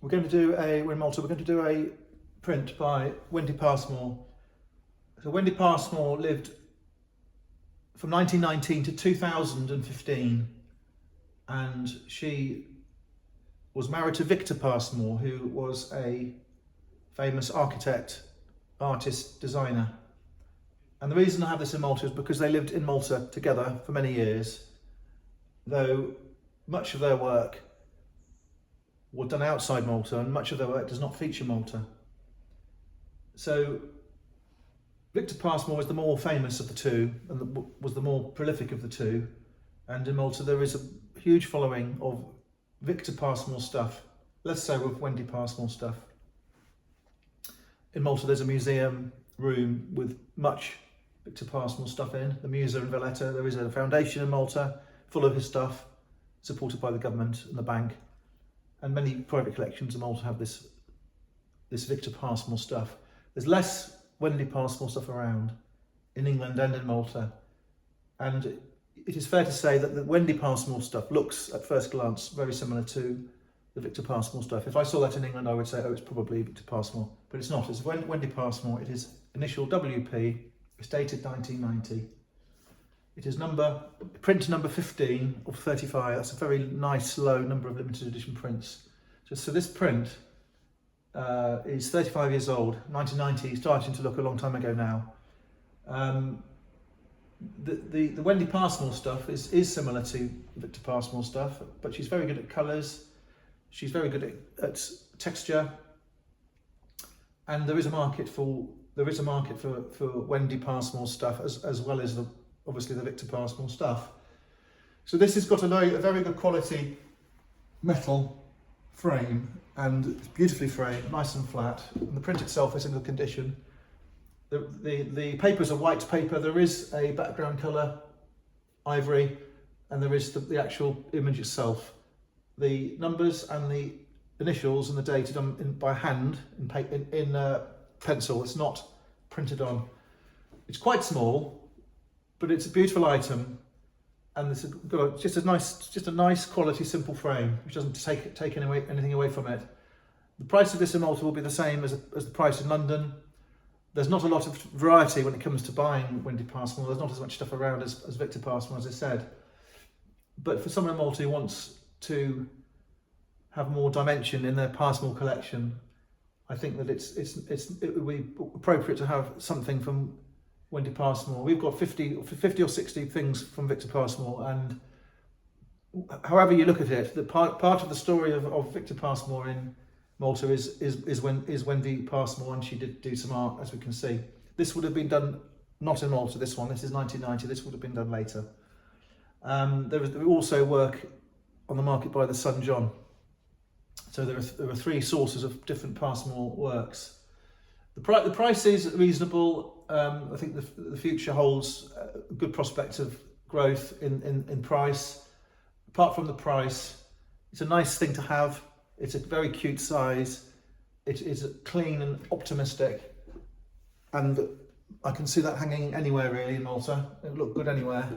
we're in Malta, we're going to do a print by Wendy Pasmore. So Wendy Pasmore lived from 1919 to 2015, and she was married to Victor Pasmore, who was a famous architect, artist, designer. And the reason I have this in Malta is because they lived in Malta together for many years, though much of their work was done outside Malta and much of their work does not feature Malta. So Victor Pasmore was the more famous of the two and was the more prolific of the two. And in Malta there is a huge following of Victor Pasmore stuff, less so of Wendy Pasmore stuff. In Malta there's a museum room with much Victor Pasmore stuff in, the Musa in Valletta. There is a foundation in Malta full of his stuff, supported by the government and the bank. And many private collections in Malta have this Victor Pasmore stuff. There's less Wendy Pasmore stuff around in England and in Malta. And it is fair to say that the Wendy Pasmore stuff looks at first glance very similar to the Victor Pasmore stuff. If I saw that in England, I would say, oh, it's probably Victor Pasmore, but it's not. It's Wendy Pasmore. It is initial WP. It's dated 1990. It is print number 15 of 35. That's a very nice low number of limited edition prints. So this print is 35 years old, 1990, starting to look a long time ago now. The Wendy Pasmore stuff is similar to Victor Pasmore stuff, but she's very good at colours. She's very good at texture, and there is a market for Wendy Pasmore stuff as well as obviously the Victor Pasmore stuff. So this has got a very good quality metal frame, and it's beautifully framed, nice and flat, and the print itself is in good condition. The paper is a white paper. There is a background colour, ivory, and there is the actual image itself. The numbers and the initials and the date are done by hand in pencil. It's not printed on. It's quite small, but it's a beautiful item, and it's got just a nice quality, simple frame, which doesn't take anything away from it. The price of this in Malta will be the same as the price in London. There's not a lot of variety when it comes to buying Wendy Pasmore. There's not as much stuff around as Victor Pasmore, as I said. But for someone in Malta who wants to have more dimension in their Pasmore collection, I think that it would be appropriate to have something from Wendy Pasmore. We've got 50 or 60 things from Victor Pasmore, and however you look at it, the part of the story of Victor Pasmore in Malta is Wendy Pasmore, and she did do some art, as we can see. This would have been done not in Malta. This is 1990. This would have been done later. There was also work on the market by the son John. So there are three sources of different Pasmore works. The price is reasonable. I think the future holds a good prospect of growth in price. Apart from the price, it's a nice thing to have. It's a very cute size. It is clean and optimistic, and I can see that hanging anywhere really in Malta. It would look good anywhere.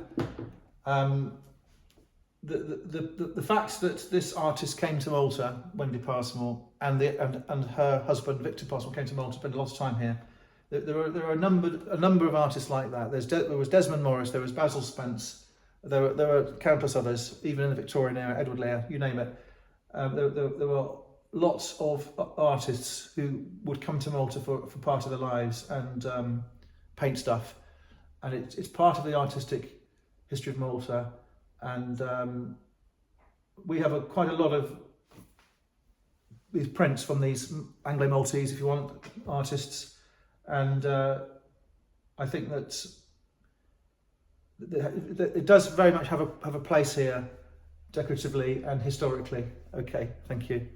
The fact that this artist came to Malta, Wendy Pasmore, and her husband Victor Pasmore came to Malta, spent a lot of time here. There are a number of artists like that. There was Desmond Morris, there was Basil Spence, there were countless others, even in the Victorian era, Edward Lear, you name it. There were lots of artists who would come to Malta for part of their lives and paint stuff, and it's part of the artistic history of Malta. And we have quite a lot of these prints from these Anglo-Maltese, if you want, artists, and I think that it does very much have a place here, decoratively and historically. Okay, thank you.